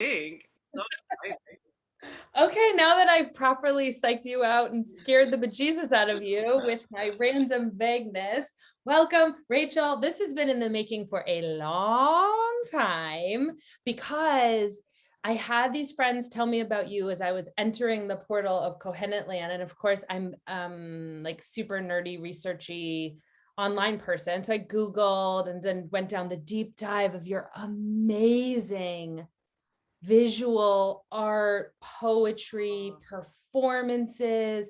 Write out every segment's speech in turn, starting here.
think. So exciting. Okay, now that I've properly psyched you out and scared the bejesus out of you with my random vagueness, welcome, Rachel. This has been in the making for a long time because I had these friends tell me about you as I was entering the portal of Kohenet land. And of course, I'm like super nerdy, researchy online person. So I Googled and then went down the deep dive of your amazing visual art, poetry, performances.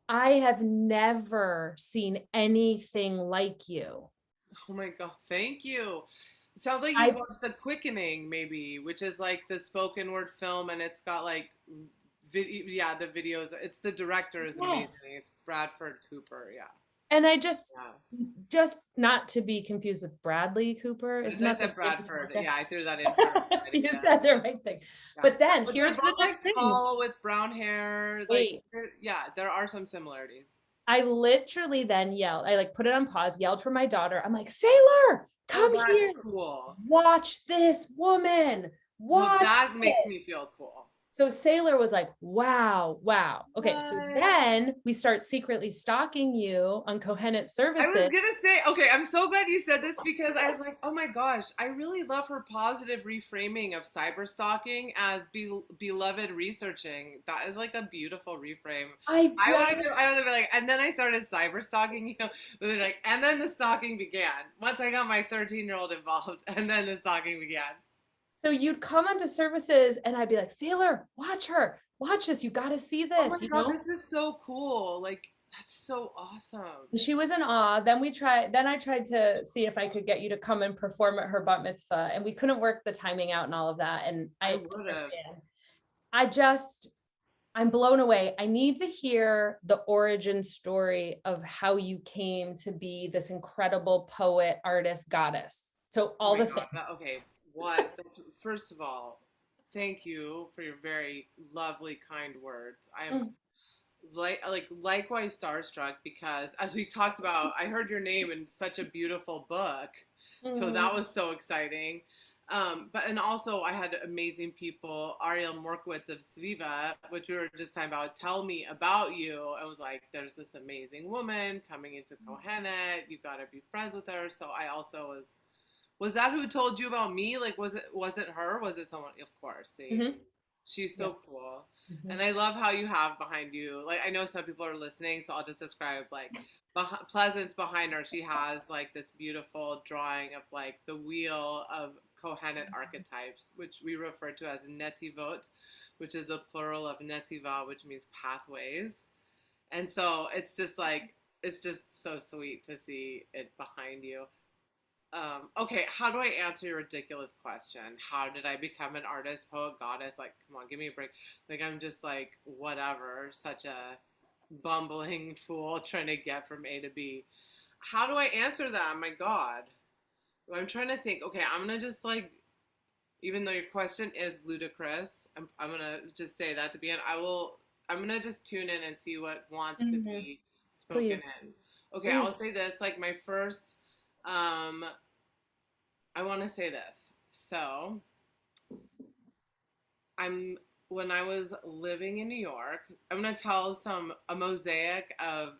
I have never seen anything like you. Oh my God, thank you. It sounds like you I watched The Quickening, maybe, which is like the spoken word film, and it's got like, yeah, the videos. It's the director is amazing. Yes. It's Bradford Cooper. Yeah, And I just yeah. just not to be confused with Bradley Cooper. Isn't I that the said kid? Bradford. Yeah, I threw that in for everybody. You Yeah, said the right thing. yeah. But then But they're here's the both next like thing. tall with brown hair. Like, Wait, yeah, there are some similarities. I literally then yelled, I like put it on pause, yelled for my daughter. I'm like, Sailor, Oh, come that's here. cool. Watch this woman. Well, Watch that makes it. me feel cool. So Sailor was like, wow, wow. Okay, so What? then we start secretly stalking you on Kohenet I was services. gonna say, okay, I'm so glad you said this because I was like, oh my gosh, I really love her positive reframing of cyber stalking as beloved researching. That is like a beautiful reframe. I I just, want to be like, and then I started cyber stalking, but they're like, and then the stalking began. Once I got my 13-year-old involved, and then the stalking began. so you'd come onto services and I'd be like, Sailor, watch her, watch this. You got to see Oh my this, you God, know? this is so cool. Like, that's so awesome. And she was in awe. Then I tried to see if I could get you to come and perform at her bat mitzvah, and we couldn't work the timing out and all of that. And I I would have. understand. I just, I'm blown away. I need to hear the origin story of how you came to be this incredible poet, artist, goddess. So Oh all my the God. things. Okay. What? First of all, thank you for your very lovely, kind words. I am Mm, likewise starstruck because as we talked about, I heard your name in such a beautiful book. So mm, that was so exciting. But and also I had amazing people, Ariel Morkowitz of Sviva, which we were just talking about, tell me about you. I was like, there's this amazing woman coming into Kohenet. You got to be friends with her. So I also was that who told you about me? Like, was it her? Was it someone? Of course. See, mhm, she's yeah. so cool, and Mhm. I love how you have behind you. Like, I know some people are listening, so I'll just describe like Pleasance behind her. She has like this beautiful drawing of like the wheel of Kohenet archetypes, which we refer to as netivot, which is the plural of netiva, which means pathways. And so it's just so sweet to see it behind you. Okay, how do I answer your ridiculous question? How did I become an artist, poet, goddess? Like, come on, give me a break. Like, I'm just like, whatever, such a bumbling fool trying to get from A to B. How do I answer that? My God. I'm trying to think. Okay, I'm gonna just like, even though your question is ludicrous, I'm gonna just say that to be in. I'm gonna just tune in and see what wants to Mhm. be spoken Please, in. Okay, I'll please. say this. Like, my first, um, I want to say this. So, I'm when I was living in New York, I'm gonna tell a mosaic of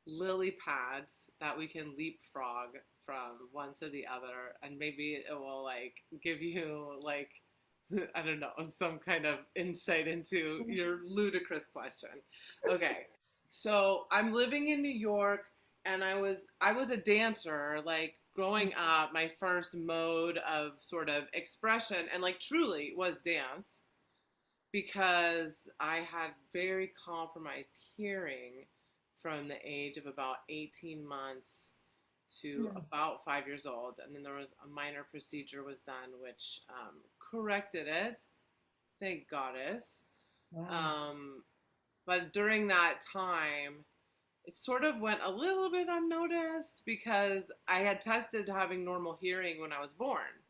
lily pads that we can leapfrog from one to the other, and maybe it will like give you like I don't know, some kind of insight into your ludicrous question. Okay. So I'm living in New York and I was a dancer like growing up. My first mode of sort of expression and like truly was dance because I had very compromised hearing from the age of about 18 months to Mm. about 5 years old, and then there was a minor procedure was done which corrected it. Thank goddess. Wow. Um, but during that time, it sort of went a little bit unnoticed because I had tested having normal hearing when I was born,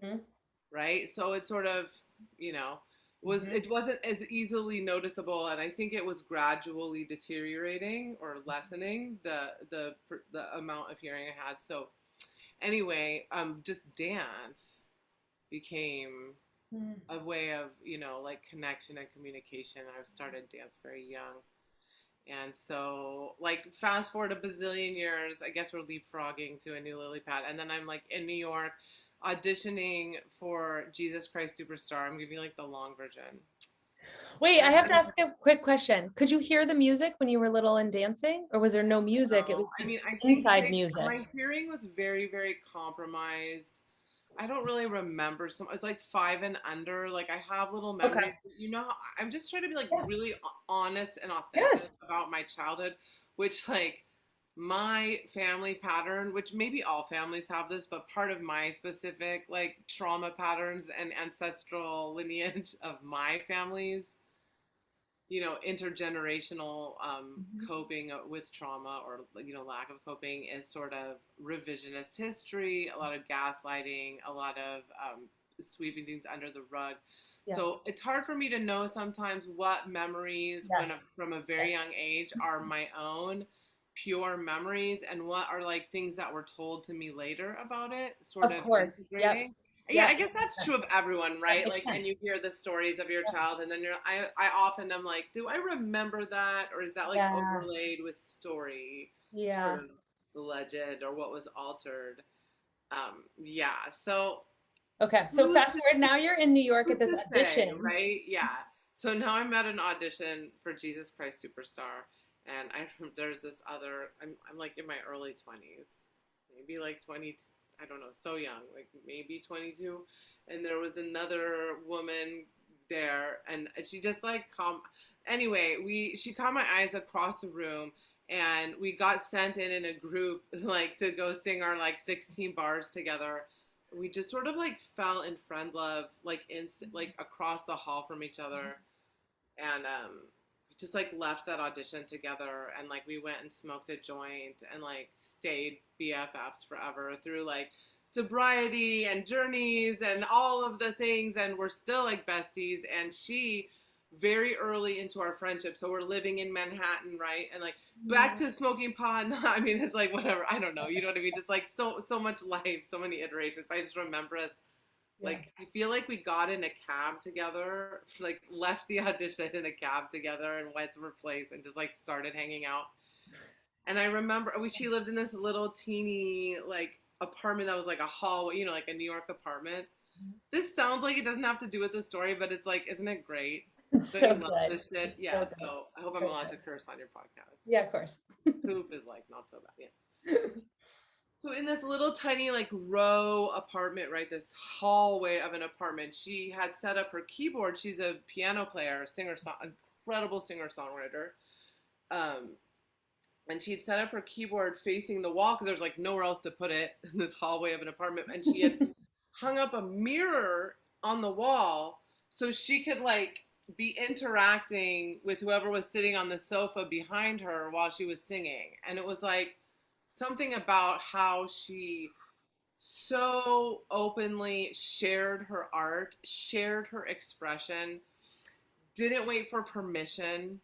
Mhm, right? So it sort of, you know, mhm. it wasn't as easily noticeable, and I think it was gradually deteriorating or lessening the amount of hearing I had. So anyway, just dance. became Mm. a way of, like connection and communication. I started dance very young. And so, like, fast forward a bazillion years, I guess we're leapfrogging to a new lily pad. And then I'm like in New York auditioning for Jesus Christ Superstar. I'm giving you like the long version. Wait, I have to And ask a quick question. Could you hear the music when you were little and dancing, or was there no music? It was I just mean, I think inside music. my hearing was very, very compromised. I don't really remember some. It's like 5 and under. Like I have little Okay. memories. But I'm just trying to be like Yeah. really honest and authentic Yes. about my childhood, which like my family pattern, which maybe all families have this, but part of my specific like trauma patterns and ancestral lineage of my families, intergenerational Mhm. coping with trauma or lack of coping is sort of revisionist history, a lot of gaslighting, a lot of sweeping things under the rug. Yeah. So it's hard for me to know sometimes what memories Yes. from a very Yes. young age are my own pure memories and what are like things that were told to me later about it, sort Of of course. Yep. integrating. Yeah, I Yep. guess that's true of everyone, That right? makes Like, and you sense. hear the stories of your Yep. child, and then I often am like, do I remember that, or is that like Yeah. overlaid with story, sort Yeah. of the legend, or what was altered? Yeah. So Okay. So who's fast forward, now you're in New York at who's this to say, audition. right? Yeah. So now I'm at an audition for Jesus Christ Superstar, and there's this other. I'm like in my early 20s, maybe like 20. I don't know, so young, like maybe 22, and there was another woman there, and she just like Anyway, she caught my eyes across the room, and we got sent in a group like to go sing our like 16 bars together. We just sort of like fell in friend love like like across the hall from each other, and just like left that audition together, and like we went and smoked a joint and like stayed BFFs forever through like sobriety and journeys and all of the things, and we're still like besties. And she very early into our friendship, so we're living in Manhattan, right? And like back to smoking pot. I mean, it's like whatever, I don't know, you know what I mean? Just like so much life, so many iterations. But I just remember us, Yeah. like, I feel like we got in a cab together, like left the audition in a cab together and went to her place and just like started hanging out. And I remember she lived in this little teeny like apartment that was like a hallway, like a New York apartment. This sounds like it doesn't have to do with the story, but it's like, isn't it great? It's Don't so you love good. this shit? It's so Yeah. good. So I hope I'm So allowed good. to curse on your podcast. Yeah, of course. Poop is like not so bad. Yeah. So in this little tiny like row apartment, right, this hallway of an apartment, she had set up her keyboard. She's a piano player, incredible singer songwriter. Um, and she had set up her keyboard facing the wall because there was like nowhere else to put it in this hallway of an apartment. And she had hung up a mirror on the wall so she could like be interacting with whoever was sitting on the sofa behind her while she was singing. And it was like something about how she so openly shared her art, shared her expression, didn't wait for permission,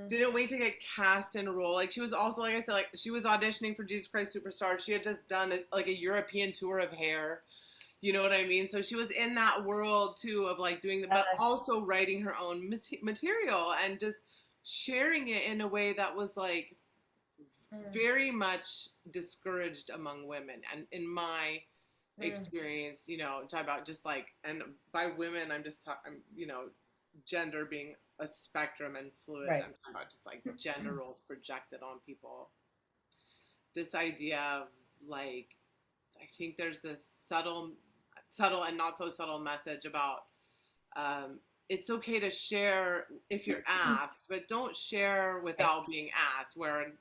didn't wait to get cast in a role. Like she was also, like I said, like she was auditioning for Jesus Christ Superstar. She had just done like a European tour of Hair. You know what I mean? So she was in that world too of like doing the, but also writing her own material and just sharing it in a way that was like very much discouraged among women. And in my experience, talk about just like, and by women, I'm just talking, gender being a spectrum and fluid. Right. I'm talking about just like gender roles projected on people. This idea of like, I think there's this subtle and not so subtle message about it's okay to share if you're asked, but don't share without being asked. Where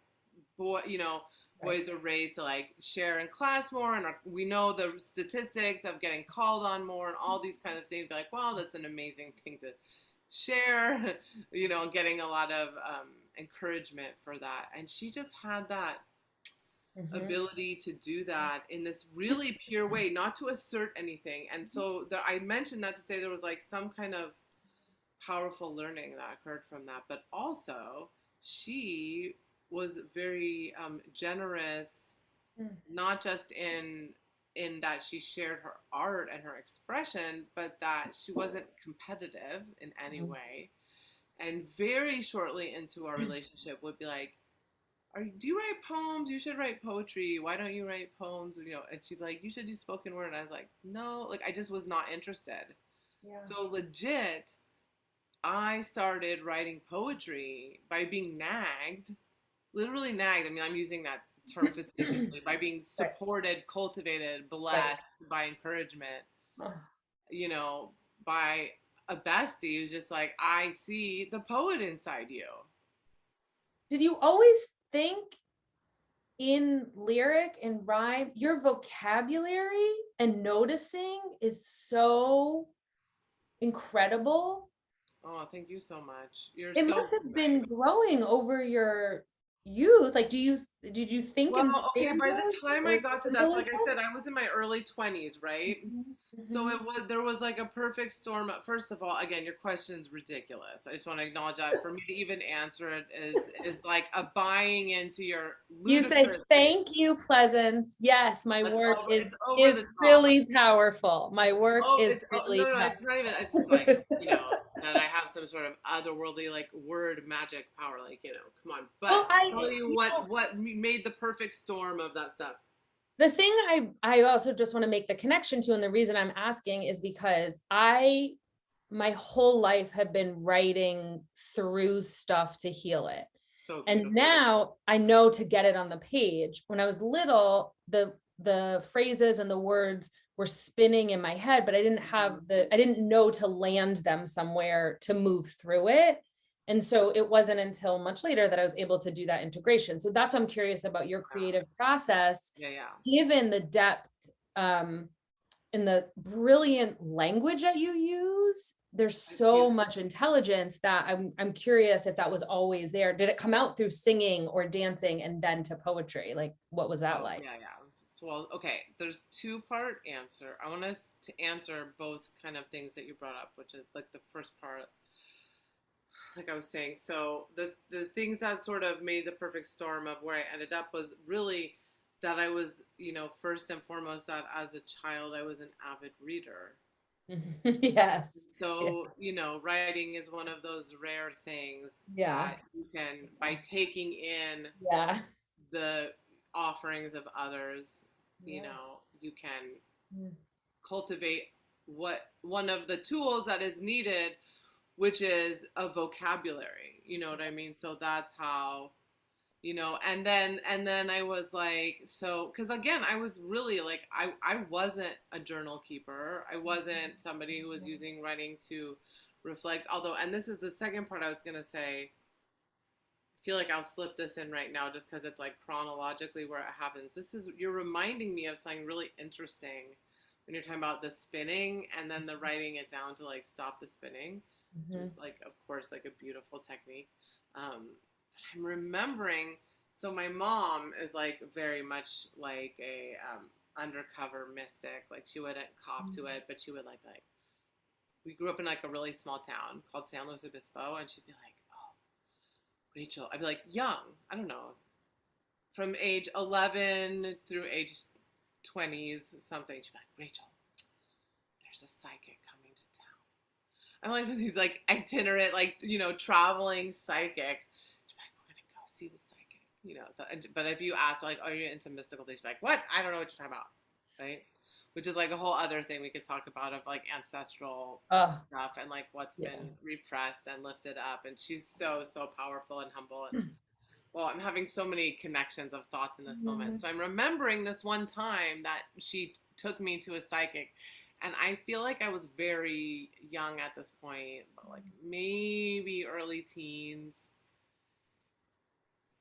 boys are raised to like share in class more, and we know the statistics of getting called on more and all these kinds of things. Be like, wow, that's an amazing thing to share, getting a lot of encouragement for that. And she just had that ability to do that in this really pure way, not to assert anything. And so I mentioned that to say there was like some kind of powerful learning that occurred from that, but also she was very generous, not just in in that she shared her art and her expression, but that she wasn't competitive in any Mhm. way. And very shortly into our relationship would be like, do you write poems? You should write poetry. Why don't you write poems? And she'd be like, you should do spoken word. And I was like, no, like I just was not interested. Yeah. So legit, I started writing poetry by being nagged, literally nagged. I mean, I'm using that term facetiously, by being Right. supported, cultivated, Right. blessed, by encouragement, Oh. you know, by a bestie who's just like, I see the poet inside you. Did you always think in lyric and rhyme, your vocabulary and noticing is so incredible? Oh, thank you so much. You're It so must have kind. been growing over your youth. Like, did you think in Well, okay, by the stanzas time I or got to that, like I symbolism? said, I was in my early 20s, right? Mhm, So mhm. there was like a perfect storm. First of all, again, your question's ridiculous. I just want to acknowledge that for me to even answer it is like a buying into your You say, ludicrous thing. thank you, Pleasance. Yes, my work It's over is the top. really powerful. My work is No, really no, it's not even. It's just like, powerful. that I have some sort of otherworldly like word magic power. Like, come on. But Well, I'll tell you what made the perfect storm of that stuff. the thing I also just want to make the connection to, and the reason I'm asking is because I my whole life have been writing through stuff to heal it. So And beautiful. now I know to get it on the page. When I was little, the phrases and the words were spinning in my head, but I didn't know to land them somewhere to move through it. And so it wasn't until much later that I was able to do that integration. So that's what I'm curious about your creative process, Yeah, yeah. given the depth um, and the brilliant language that you use. There's so much intelligence that I'm curious if that was always there. Did it come out through singing or dancing and then to poetry? Like, what was that like? Yeah, yeah. Well, okay, there's two-part answer. I want us to answer both kind of things that you brought up, which is like the first part, like I was saying. So the things that sort of made the perfect storm of where I ended up was really that I was, first and foremost, that as a child I was an avid reader. Yes. Yeah. So, writing is one of those rare things Yeah. that you can, by taking in Yeah. the offerings of others, Yeah. you can Mm. cultivate what one of the tools that is needed, which is a vocabulary. You know what I mean? So that's how, and then I was like, so because again, I was really like, I wasn't a journal keeper. I wasn't somebody who was using writing to reflect. Although, and this is the second part I was gonna say, feel like I'll slip this in right now just because it's like chronologically where it happens. You're reminding me of something really interesting when you're talking about the spinning and then the writing it down to like stop the spinning, which is Mhm. like, of course, like a beautiful technique. But I'm remembering, so my mom is like very much like a undercover mystic. Like she wouldn't cop to it, but she would like, we grew up in like a really small town called San Luis Obispo, and she'd be like, Rachel, I'd be like young, I don't know, from age 11 through age 20s something. She'd be like, Rachel, there's a psychic coming to town. I'm like with these like itinerant, like, traveling psychics. She'd be like, we're gonna go see the psychic, So, but if you ask, like, are you into mystical things? She'd be like, what? I don't know what you're talking about, right? Which is like a whole other thing we could talk about of like ancestral Oh, stuff and like what's yeah. been repressed and lifted up. And she's so, so powerful and humble. And well, I'm having so many connections of thoughts in this moment. Mhm. So I'm remembering this one time that she took me to a psychic. And I feel like I was very young at this point, but like maybe early teens.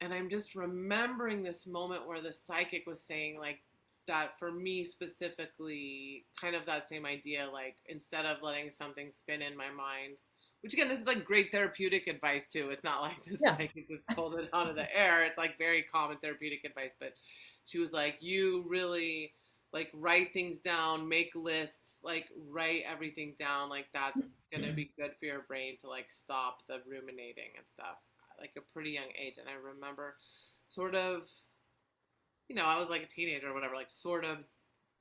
And I'm just remembering this moment where the psychic was saying, like, that for me specifically, kind of that same idea, like, instead of letting something spin in my mind, which again, this is like great therapeutic advice too. It's not like this Yeah. psychic just pulled it out of the air. It's like very common therapeutic advice. But she was like, you really like write things down, make lists, like write everything down. Like that's going to be good for your brain to like stop the ruminating and stuff, like a pretty young age. And I remember sort of, I was like a teenager or whatever, like sort of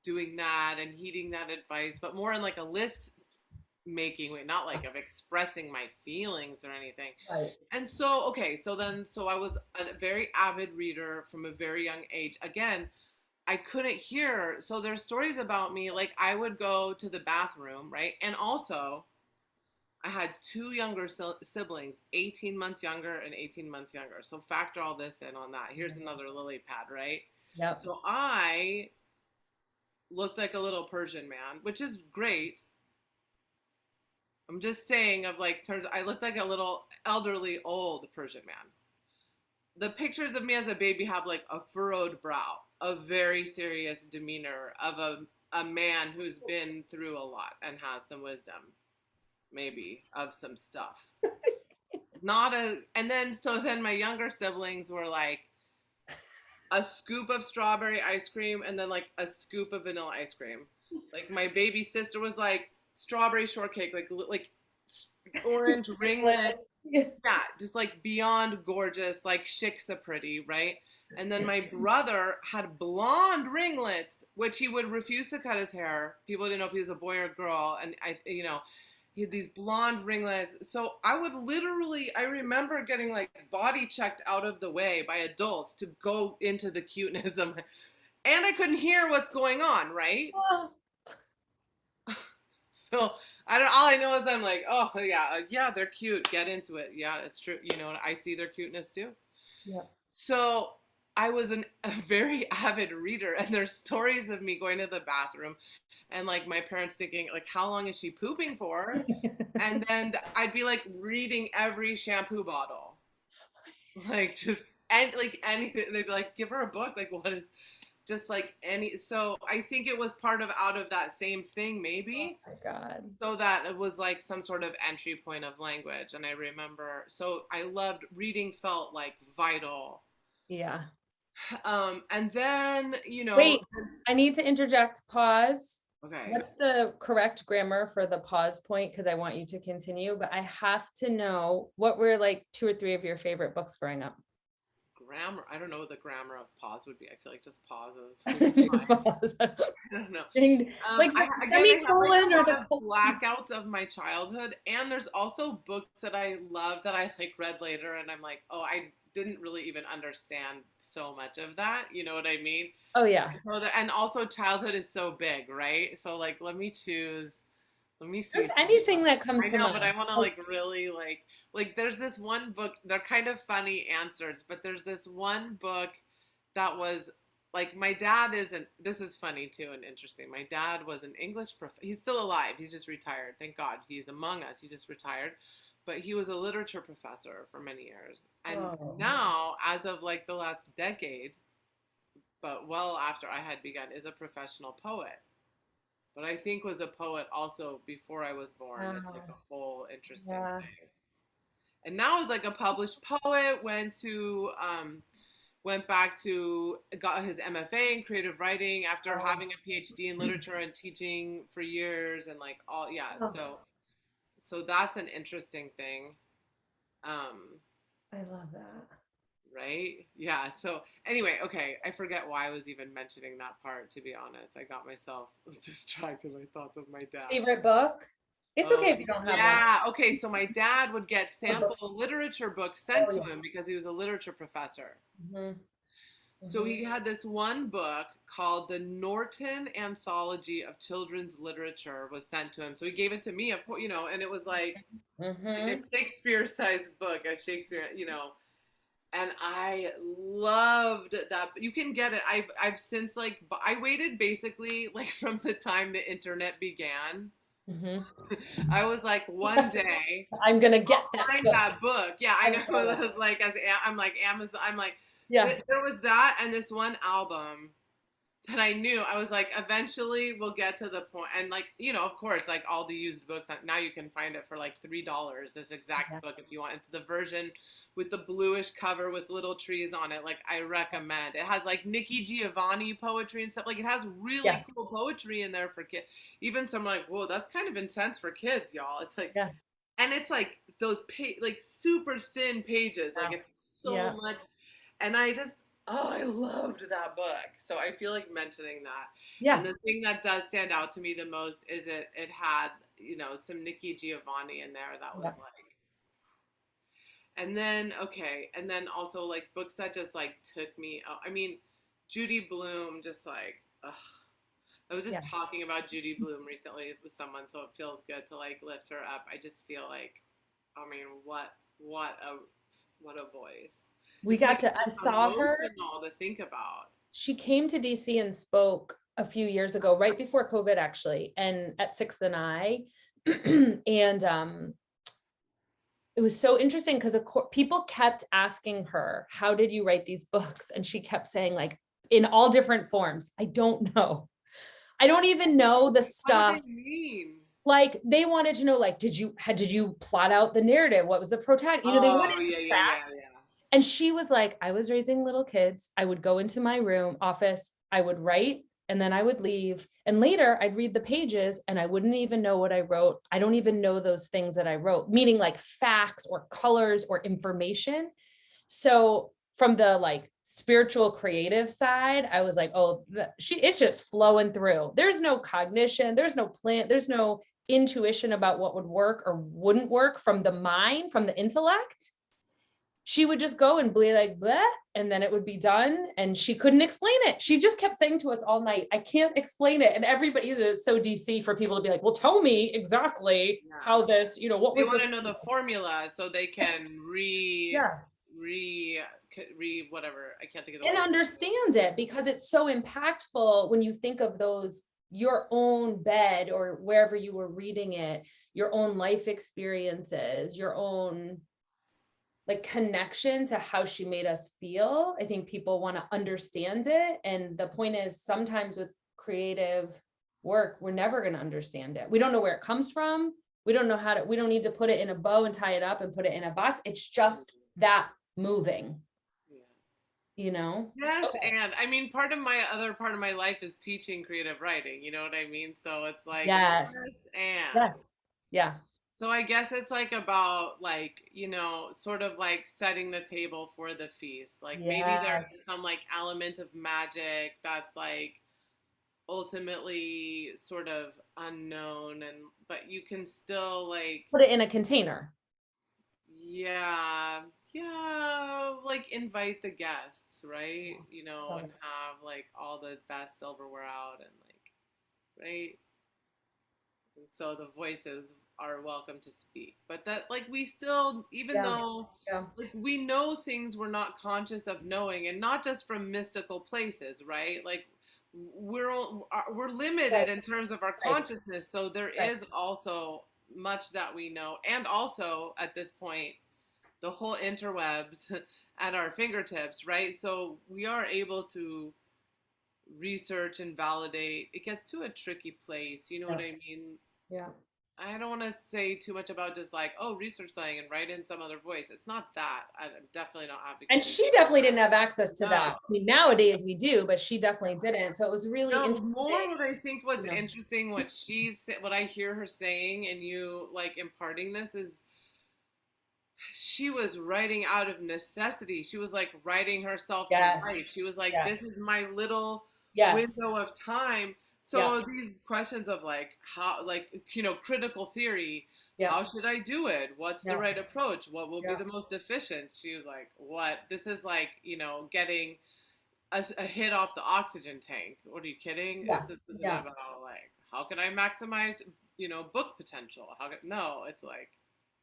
doing that and heeding that advice, but more in like a list making way, not like of expressing my feelings or anything. Right. And so, okay, so I was a very avid reader from a very young age. Again, I couldn't hear. So there's stories about me, like I would go to the bathroom, right? And also, I had two younger siblings, 18 months younger and 18 months younger. So factor all this in on that. Here's another lily pad, right? Yep. So I looked like a little Persian man, which is great. I'm just saying, of like terms, I looked like a little elderly old Persian man. The pictures of me as a baby have like a furrowed brow, a very serious demeanor of a man who's been through a lot and has some wisdom, maybe, of some stuff. Not a, and then, so then my younger siblings were like a scoop of strawberry ice cream and then like a scoop of vanilla ice cream. Like my baby sister was like strawberry shortcake, like orange ringlets. Yeah, just like beyond gorgeous, like shiksa pretty, right? And then my brother had blonde ringlets, which he would refuse to cut his hair. People didn't know if he was a boy or girl, and he had these blonde ringlets. So I would literally, I remember getting like body checked out of the way by adults to go into the cuteness of my, and I couldn't hear what's going on, right? So I don't. All I know is I'm like, oh yeah, they're cute. Get into it. Yeah, it's true. You know, I see their cuteness too. Yeah. So I was a very avid reader, and there's stories of me going to the bathroom, and like my parents thinking like, how long is she pooping for? And then I'd be like reading every shampoo bottle, like just and like anything. They'd be like, give her a book. Like what is? Just like any, so I think it was part of out of that same thing, maybe. Oh my God. So that it was like some sort of entry point of language. And I remember, so I loved reading, felt like vital. Yeah. And then, Wait, I need to interject, pause. Okay. What's the correct grammar for the pause point? Because I want you to continue, but I have to know what were like 2 or 3 of your favorite books growing up. Grammar. I don't know what the grammar of pause would be. I feel like just pauses. Just pause. I don't know. Like the semicolon or the blackouts of my childhood. And there's also books that I love that I like read later, and I'm like, oh, I didn't really even understand so much of that. You know what I mean? Oh yeah. And also childhood is so big, right? So like, let me choose. Let me see. Just anything that comes to mind. I know, but I want to like really like there's this one book, they're kind of funny answers, but there's this one book that was like, my dad isn't, this is funny too and interesting. My dad was an English professor. He's still alive. He's just retired. Thank God. He's among us. He just retired. But he was a literature professor for many years. And now, as of like the last decade, but well after I had begun, is a professional poet. But I think was a poet also before I was born. It's like a whole interesting thing. And now is like a published poet, went back to, got his MFA in creative writing after having a PhD in literature and teaching for years and like all, yeah. So that's an interesting thing. I love that. Right? Yeah. So anyway, okay. I forget why I was even mentioning that part, to be honest. I got myself distracted by thoughts of my dad. Favorite book? It's okay if you don't have one. Yeah. Okay. So my dad would get sample literature books sent to him because he was a literature professor. So he had this one book called The Norton Anthology of Children's Literature was sent to him. So he gave it to me, of course, and it was like a Shakespeare-sized book, and I loved that. You can get it. I've since like, I waited basically like from the time the internet began. I was like, one day I'm gonna find that book. Yeah, I know. I was like, I'm like Amazon. I'm like, yeah. There was that and this one album that I knew. I was like, eventually we'll get to the point. And like, of course, like all the used books now you can find it for like $3. This exact book if you want. It's the version with the bluish cover with little trees on it. Like I recommend. It has like Nikki Giovanni poetry and stuff. Like it has really cool poetry in there for kids. Even some like, whoa, that's kind of intense for kids, y'all. It's like, and it's like those like super thin pages. Like it's so much. And I just, Oh, I loved that book. So I feel like mentioning that. And Yeah. the thing that does stand out to me the most is it had, you know, some Nikki Giovanni in there that was Yeah. like, and then okay, and then also like books that just like took me. Oh, I mean, Judy Blume just like, ugh. I was just Yeah. talking about Judy Blume recently with someone, so it feels good to like lift her up. I just feel like, I mean, what a what a voice. We It's got making to, me I saw her. emotional to think about. She came to DC and spoke a few years ago, right before COVID, actually, and at Sixth and I. And it was so interesting because people kept asking her, how did you write these books? And she kept saying, like, in all different forms, I don't know. I don't even know the What do stuff. they mean? Like, they wanted to know, like, did you plot out the narrative? What was the protagonist? You know, they Oh wanted yeah, yeah, yeah, facts. yeah. And she was like, I was raising little kids. I would go into my room office, I would write, and then I would leave. And later I'd read the pages and I wouldn't even know what I wrote. I don't even know those things that I wrote, meaning like facts or colors or information. So from the like spiritual creative side, I was like, oh, it's just flowing through. There's no cognition, there's no plan, there's no intuition about what would work or wouldn't work from the mind, from the intellect. She would just go and be like, bleh, and then it would be done. And she couldn't explain it. She just kept saying to us all night, I can't explain it. And everybody is so DC for people to be like, well, tell me exactly Yeah. how this, you know, what They was want the, to know the formula so they can yeah, re whatever. I can't think of the and word. understand it because it's so impactful when you think of those, your own bed or wherever you were reading it, your own life experiences, your own like connection to how she made us feel. I think people want to understand it. And the point is, sometimes with creative work, we're never going to understand it. We don't know where it comes from. We don't know how to, we don't need to put it in a bow and tie it up and put it in a box. It's just that moving, Yeah. you know? Yes, Okay. and I mean, part of my life is teaching creative writing. You know what I mean? So it's like Yes. yes, and Yes. Yeah. so I guess it's like about like, you know, sort of like setting the table for the feast. Like maybe there's Yes. some like element of magic that's like ultimately sort of unknown and but you can still like Put it in a container. yeah, yeah, like invite the guests, right? Yeah. You know, Love and it. have like all the best silverware out and like right? And so the voices are welcome to speak. But that like we still even Yeah. though Yeah. like we know things we're not conscious of knowing and not just from mystical places, right? Like we're limited Right. in terms of our Right. consciousness, so there Right. is also much that we know and also at this point the whole interwebs at our fingertips, right? So we are able to research and validate. It gets to a tricky place, you know what Yeah. I mean? Yeah. I don't want to say too much about just like, oh, research something and write in some other voice. It's not that. I'm definitely not And advocating. she definitely didn't have access to that. No, I mean, nowadays we do, but she definitely didn't. So it was really no. interesting, More what I think you what's know. interesting, what I hear her saying, and you like imparting this is she was writing out of necessity. She was like writing herself to Yes. life. She was like, Yes. this is my little Yes. window of time. Yeah. So these questions of like how, like, you know, critical theory, Yeah. how should I do it? What's the Yeah. right approach? What will be Yeah. the most efficient? She was like, what? This is like, you know, getting a hit off the oxygen tank. What are you kidding? Yeah. This isn't Yeah. about like, how can I maximize, you know, book potential? No, it's like,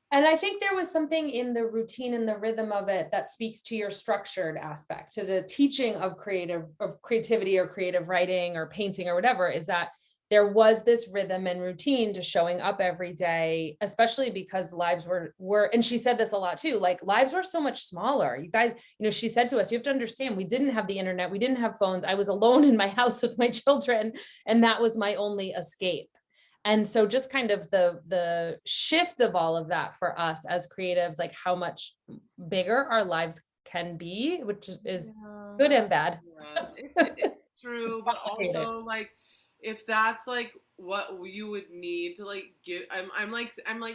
And I think there was something in the routine and the rhythm of it that speaks to your structured aspect, to the teaching of creativity or creative writing or painting or whatever, is that there was this rhythm and routine to showing up every day, especially because lives were, and she said this a lot too, like lives were so much smaller. You guys, you know, she said to us, you have to understand, we didn't have the internet, we didn't have phones. I was alone in my house with my children, and that was my only escape. And so just kind of the shift of all of that for us as creatives, like how much bigger our lives can be, which is yeah. good and bad. Yeah, it's true, but Complicated. also like if that's like what you would need to like give I'm like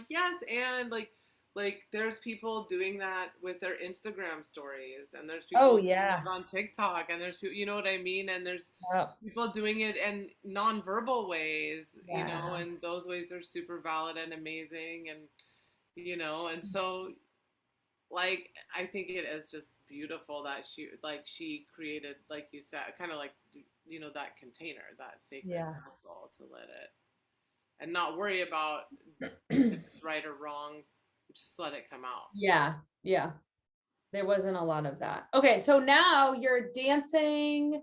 yes and like Like there's people doing that with their Instagram stories, and there's Oh people doing yeah. it on TikTok, and there's people, you know what I mean? And there's Yep. people doing it in nonverbal ways, Yeah. and those ways are super valid and amazing, and and so like I think it is just beautiful that she created, like you said, kind of like that container, that sacred Yeah. vessel to let it, and not worry about if it's right or wrong, just let it come out. Yeah. Yeah. There wasn't a lot of that. Okay, so now you're dancing.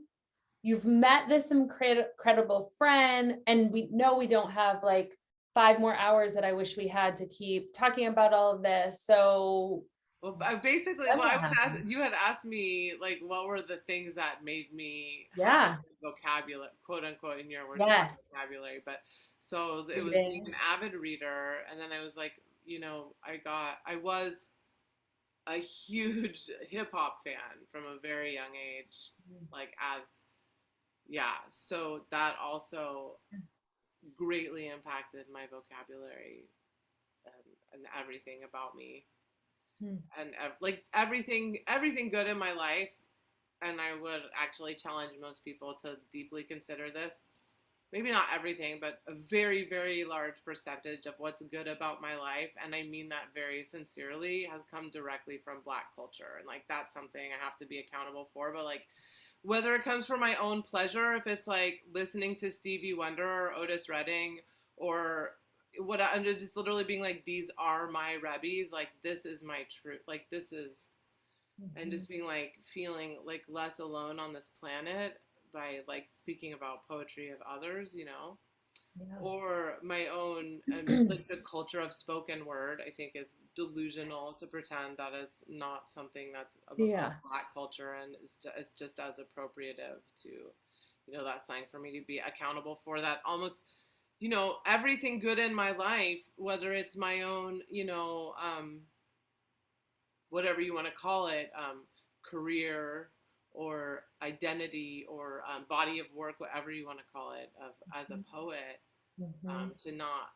You've met this incredible friend, and we know we don't have like 5 more hours that I wish we had to keep talking about all of this. So Well, basically, then well, I what was happened? you had asked me like what were the things that made me have a Yeah. good vocabulary, quote unquote, in your words, a good Yes. vocabulary. But so it was being Reading. an avid reader, and then I was like, I was a huge hip hop fan from a very young age, like as yeah. So that also greatly impacted my vocabulary and everything about me, Hmm. and like everything good in my life. And I would actually challenge most people to deeply consider this. Maybe not everything, but a very, very large percentage of what's good about my life, and I mean that very sincerely, has come directly from Black culture. And like that's something I have to be accountable for. But like whether it comes from my own pleasure, if it's like listening to Stevie Wonder or Otis Redding, or what I'm just literally being like, these are my rebbies, like this is my truth, like this is, and Mhm. just being like feeling like less alone on this planet by like speaking about poetry of others, or my own, like the culture of spoken word. I think is delusional to pretend that is not something that's of Yeah. Black culture, and is just as appropriative to that slang for me to be accountable for that. Almost everything good in my life, whether it's my own whatever you want to call it, career or identity or body of work, whatever you want to call it, of as a poet, Mhm. to not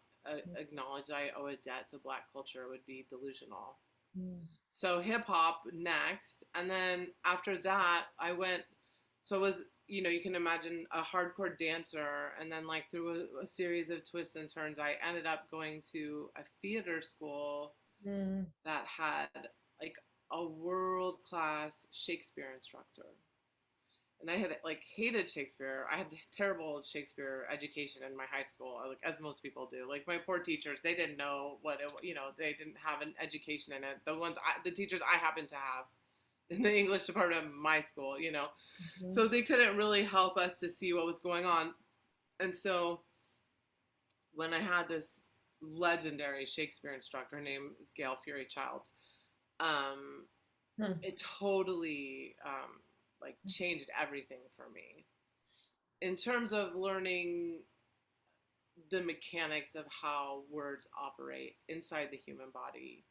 acknowledge I owe a debt to Black culture would be delusional. Mhm. So hip hop next, and then after that, I went. So it was you can imagine a hardcore dancer, and then like through a series of twists and turns, I ended up going to a theater school Mhm. that had like a world class Shakespeare instructor. And I had like hated Shakespeare. I had terrible Shakespeare education in my high school, like as most people do. Like my poor teachers, they didn't know they didn't have an education in it. The teachers I happened to have in the English department of my school. Mhm. So they couldn't really help us to see what was going on. And so when I had this legendary Shakespeare instructor, her name is Gail Fury Childs, um, Mhm. it totally like changed everything for me in terms of learning the mechanics of how words operate inside the human body,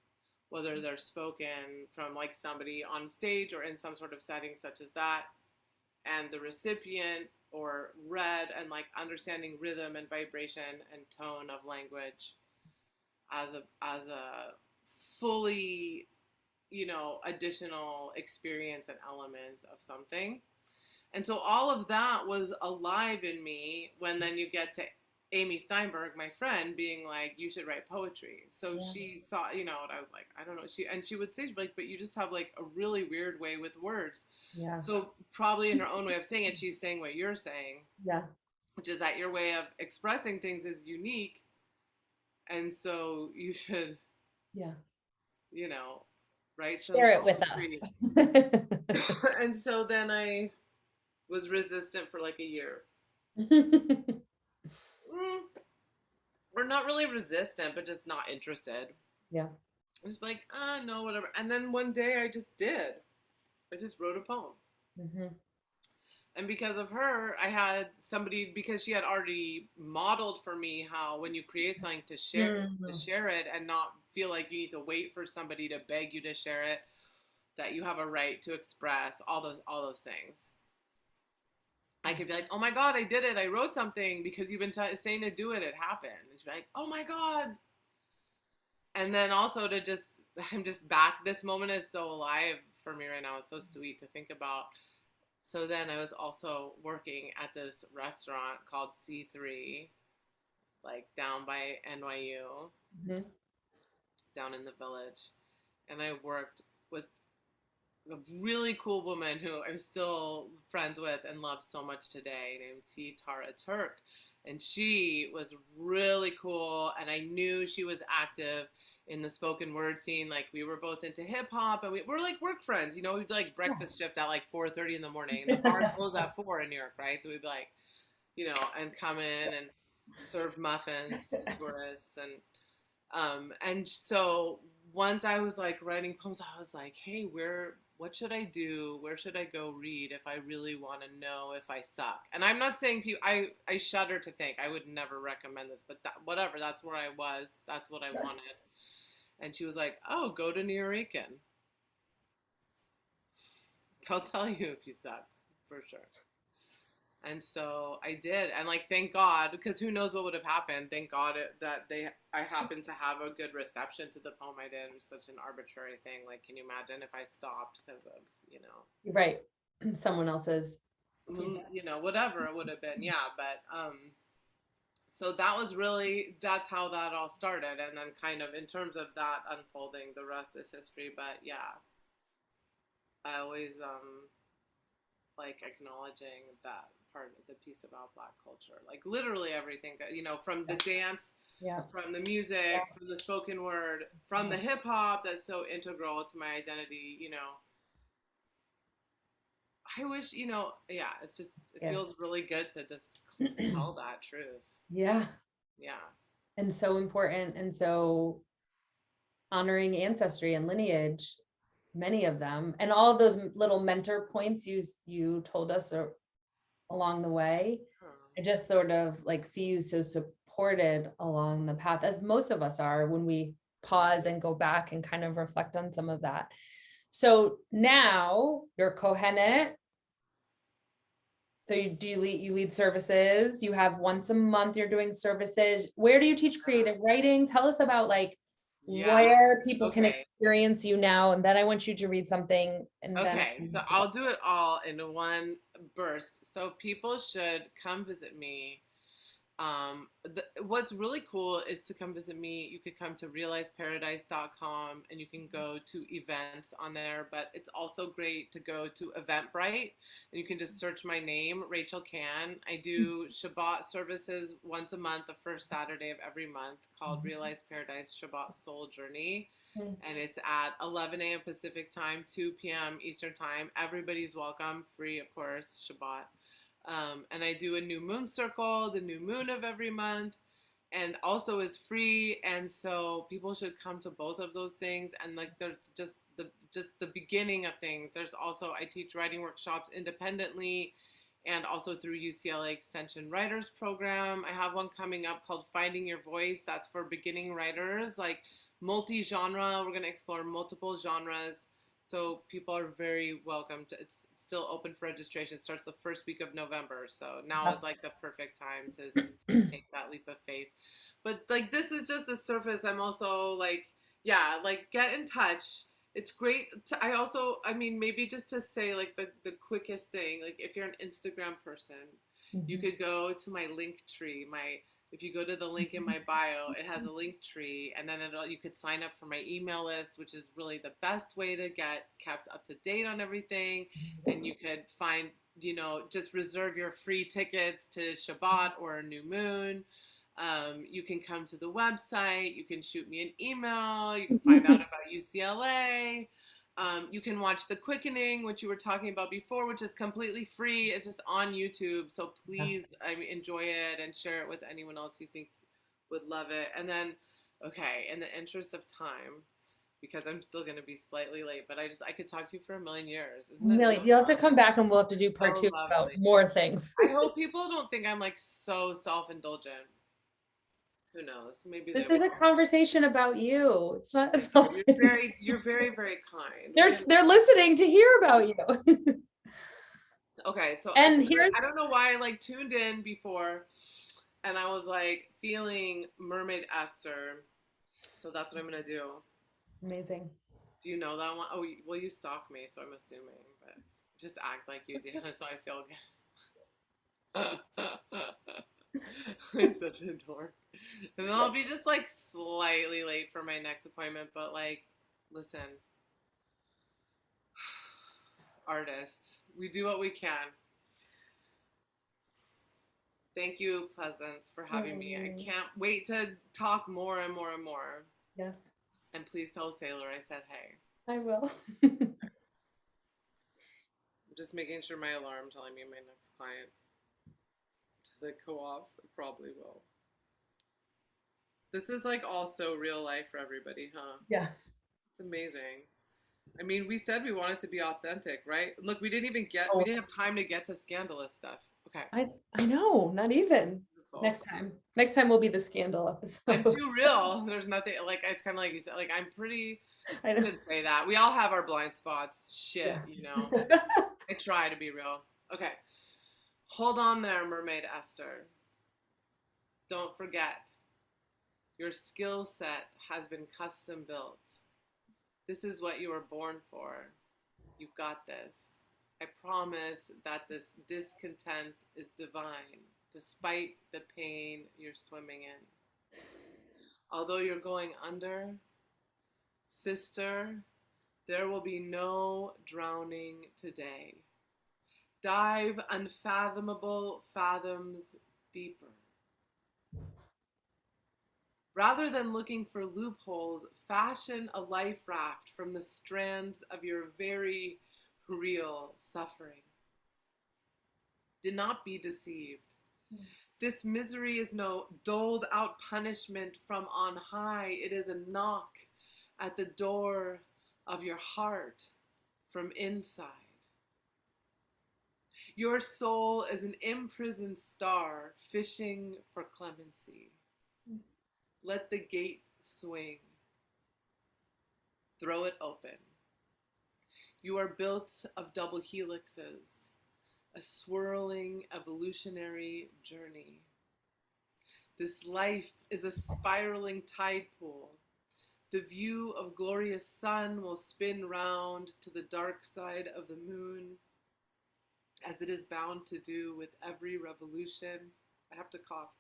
whether they're spoken from like somebody on stage or in some sort of setting such as that, and the recipient, or read, and like understanding rhythm and vibration and tone of language as a fully additional experience and elements of something. And so all of that was alive in me when then you get to Amy Steinberg, my friend, being like, you should write poetry. So Yeah. she saw, and I was like, I don't know. She would say, like, but you just have like a really weird way with words. Yeah. So probably in her own way of saying it, she's saying what you're saying, Yeah. which is that your way of expressing things is unique. And so you should, Yeah. you know, write some Share it with poetry. us. And so then I was resistant for like a year. Mm, or not really resistant, but just not interested. Yeah. I was like, no, whatever. And then one day I just did. I just wrote a poem. Mhm. And because of her, I had somebody, because she had already modeled for me how when you create something to Mhm. share it and not feel like you need to wait for somebody to beg you to share it, that you have a right to express all those things. I could be like, oh my God, I did it. I wrote something because you've been saying to do it. It happened. And she'd be like, oh my God. And then also to just I'm just back. This moment is so alive for me right now. It's so sweet to think about. So then I was also working at this restaurant called C3, like down by NYU, Mhm. down in the village. And I worked with a really cool woman who I'm still friends with and love so much today, named T. Tara Turk. And she was really cool, and I knew she was active in the spoken word scene. Like, we were both into hip hop, and we're like work friends. You know, we'd like breakfast shift at like 4:30 in the morning, and the bars close at 4 in New York, right? So we'd be like, you know, and come in and serve muffins to tourists, and so once I was like writing poems, I was like, hey, what should I do? Where should I go read if I really want to know if I suck? And I'm not saying I shudder to think, I would never recommend this, but whatever, that's where I was. That's what I wanted. And she was like, oh, go to Nuyorican. They'll tell you if you suck, for sure. And so I did, and like, thank God, because who knows what would have happened. Thank God that I happened to have a good reception to the poem I did. It was such an arbitrary thing. Like, can you imagine if I stopped because of, Right. Someone else's. whatever it would have been. Yeah, but so that's how that all started, and then kind of in terms of that unfolding, the rest is history. But yeah, I always like acknowledging that part of the piece about Black culture, like literally everything, from the dance, from the music, from the spoken word, from the hip hop that's so integral to my identity. I wish, yeah, it feels really good to just tell that truth. Yeah. Yeah. And so important, and so honoring ancestry and lineage, many of them, and all of those little mentor points you told us along the way. I just sort of like see you so supported along the path, as most of us are when we pause and go back and kind of reflect on some of that. So now you're Kohenet. So you lead services. You have once a month you're doing services. Where do you teach creative writing? Tell us about like where people can experience you now. And then I want you to read something. And okay, so I'll do it all in one burst. So people should come visit me. What's really cool is to come visit me. You could come to realizeparadise.com and you can go to events on there, but it's also great to go to Eventbrite and you can just search my name, Rachel Kann. I do Shabbat services once a month, the first Saturday of every month, called Realize Paradise Shabbat Soul Journey. And it's at 11 a.m. Pacific time, 2 p.m. Eastern time. Everybody's welcome, free, of course, Shabbat. And I do a new moon circle, the new moon of every month, and also is free. And so people should come to both of those things. And like, there's just the beginning of things. There's also, I teach writing workshops independently and also through UCLA Extension Writers Program. I have one coming up called Finding Your Voice. That's for beginning writers, like multi-genre. We're going to explore multiple genres. So people are very welcome to, it's still open for registration. It starts the first week of November. So now is like the perfect time to take that leap of faith. But like, this is just the surface. I'm also like, yeah, like get in touch. It's great. I mean, maybe just to say like the quickest thing, like if you're an Instagram person, you could go to my link tree, if you go to the link in my bio, it has a link tree, and then you could sign up for my email list, which is really the best way to get kept up to date on everything. And you could find, just reserve your free tickets to Shabbat or a new moon. You can come to the website. You can shoot me an email. You can find out about UCLA. You can watch The Quickening, which you were talking about before, which is completely free. It's just on YouTube. So please enjoy it and share it with anyone else you think would love it. And then, okay, in the interest of time, because I'm still going to be slightly late, but I could talk to you for a million years. Isn't it? You'll have to come back and we'll have to do part two about more things. I hope people don't think I'm like so self-indulgent. Who knows? Maybe this is a conversation about you. It's not. You're very, very kind. They're listening to hear about you. Okay, so and I don't know why I like tuned in before, and I was like feeling Mermaid Esther, so that's what I'm gonna do. Amazing. Do you know that one? Oh, well, you stalk me, so I'm assuming, but just act like you do, so I feel good. I'm such a dork. And then I'll be just like slightly late for my next appointment, but like, listen, artists, we do what we can. Thank you, Pleasance, for having me. I can't wait to talk more and more and more. Yes. And please tell Sailor I said hey. I will. I'm just making sure my alarm telling me my next client. Does it go off? It probably will. This is like also real life for everybody, huh? Yeah. It's amazing. I mean, we said we wanted to be authentic, right? Look, we didn't have time to get to scandalous stuff. Okay. I know, not even. Beautiful. Next time will be the scandal episode. I'm too real. There's nothing like it's kind of like you said. Like I'm pretty. I could say that we all have our blind spots. Shit, Yeah. you know. I try to be real. Okay. Hold on there, Mermaid Esther. Don't forget, your skill set has been custom built. This is what you were born for. You've got this. I promise that this discontent is divine, despite the pain you're swimming in. Although you're going under, sister, there will be no drowning today. Dive unfathomable fathoms deeper. Rather than looking for loopholes, fashion a life raft from the strands of your very real suffering. Do not be deceived. This misery is no doled out punishment from on high. It is a knock at the door of your heart from inside. Your soul is an imprisoned star fishing for clemency. Let the gate swing. Throw it open. You are built of double helixes, a swirling evolutionary journey. This life is a spiraling tide pool. The view of glorious sun will spin round to the dark side of the moon, as it is bound to do with every revolution. I have to cough.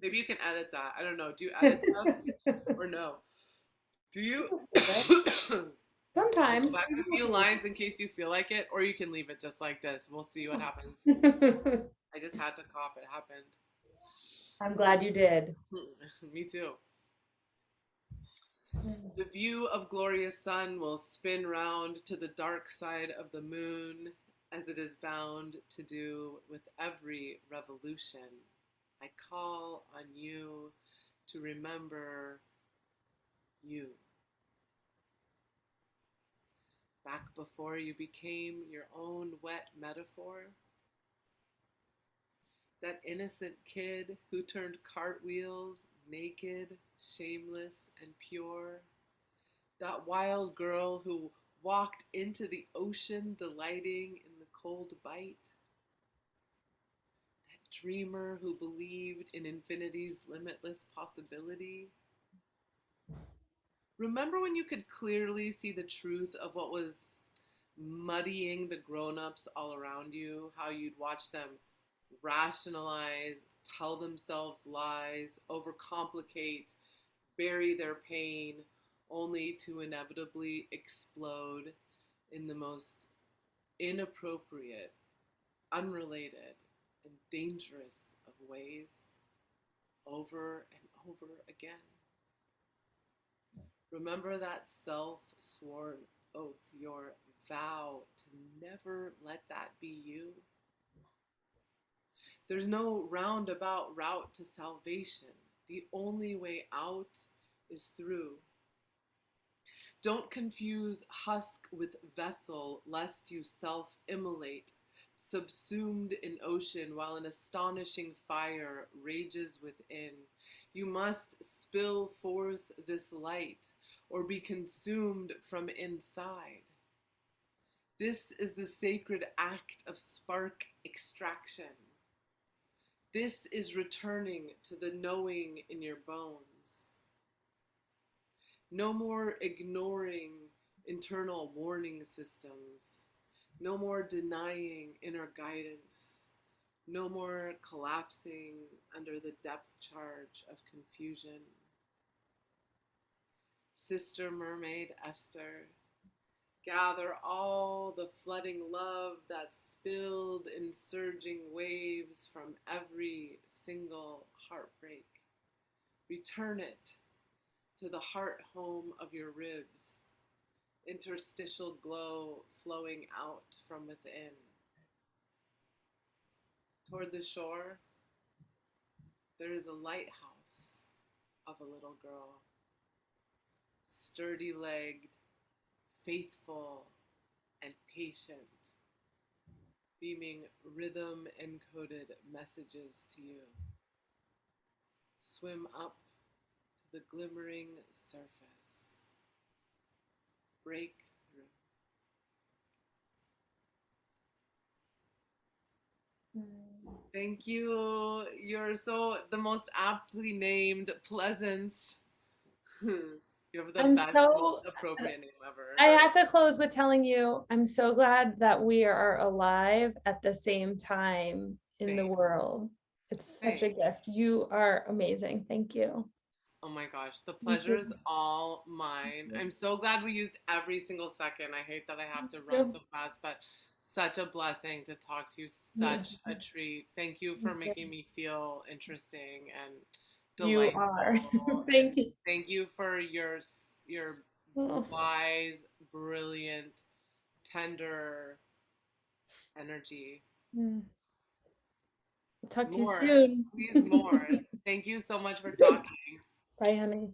Maybe you can edit that. I don't know. Do you edit stuff or no? Do you? Sometimes. Go back a few lines in case you feel like it, or you can leave it just like this. We'll see what happens. I just had to cough. It happened. I'm glad you did. Me too. The view of glorious sun will spin round to the dark side of the moon, as it is bound to do with every revolution. I call on you to remember you. Back before you became your own wet metaphor, that innocent kid who turned cartwheels, naked, shameless, and pure, that wild girl who walked into the ocean delighting in the cold bite, that dreamer who believed in infinity's limitless possibility. Remember when you could clearly see the truth of what was muddying the grown-ups all around you, how you'd watch them rationalize, tell themselves lies, overcomplicate, bury their pain, only to inevitably explode in the most inappropriate, unrelated, and dangerous of ways, over and over again. Remember that self-sworn oath, your vow to never let that be you. There's no roundabout route to salvation. The only way out is through. Don't confuse husk with vessel, lest you self-immolate, subsumed in ocean while an astonishing fire rages within. You must spill forth this light, or be consumed from inside. This is the sacred act of spark extraction. This is returning to the knowing in your bones. No more ignoring internal warning systems. No more denying inner guidance. No more collapsing under the depth charge of confusion. Sister Mermaid Esther, gather all the flooding love that spilled in surging waves from every single heartbreak. Return it to the heart home of your ribs, interstitial glow flowing out from within. Toward the shore, there is a lighthouse of a little girl, sturdy legged, faithful, and patient, beaming rhythm encoded messages to you. Swim up to the glimmering surface. Break through. Thank you. You're so the most aptly named Pleasance. You have the I'm best, so, most appropriate name ever. I had to close with telling you, I'm so glad that we are alive at the same time in the Same. world. It's such a Same. gift. You are amazing. Thank you. Oh my gosh, the Thank pleasure you. is all mine. I'm so glad we used every single second. I hate that I have to run Thank so fast, but such a blessing to talk to you. you. Such a treat. Thank you for Thank you. making me feel interesting and You are. delightful. And Thank you. thank you for your Oh. wise, brilliant, tender energy. Mm. Talk to you More, soon. please more. Thank you so much for talking. Bye, honey.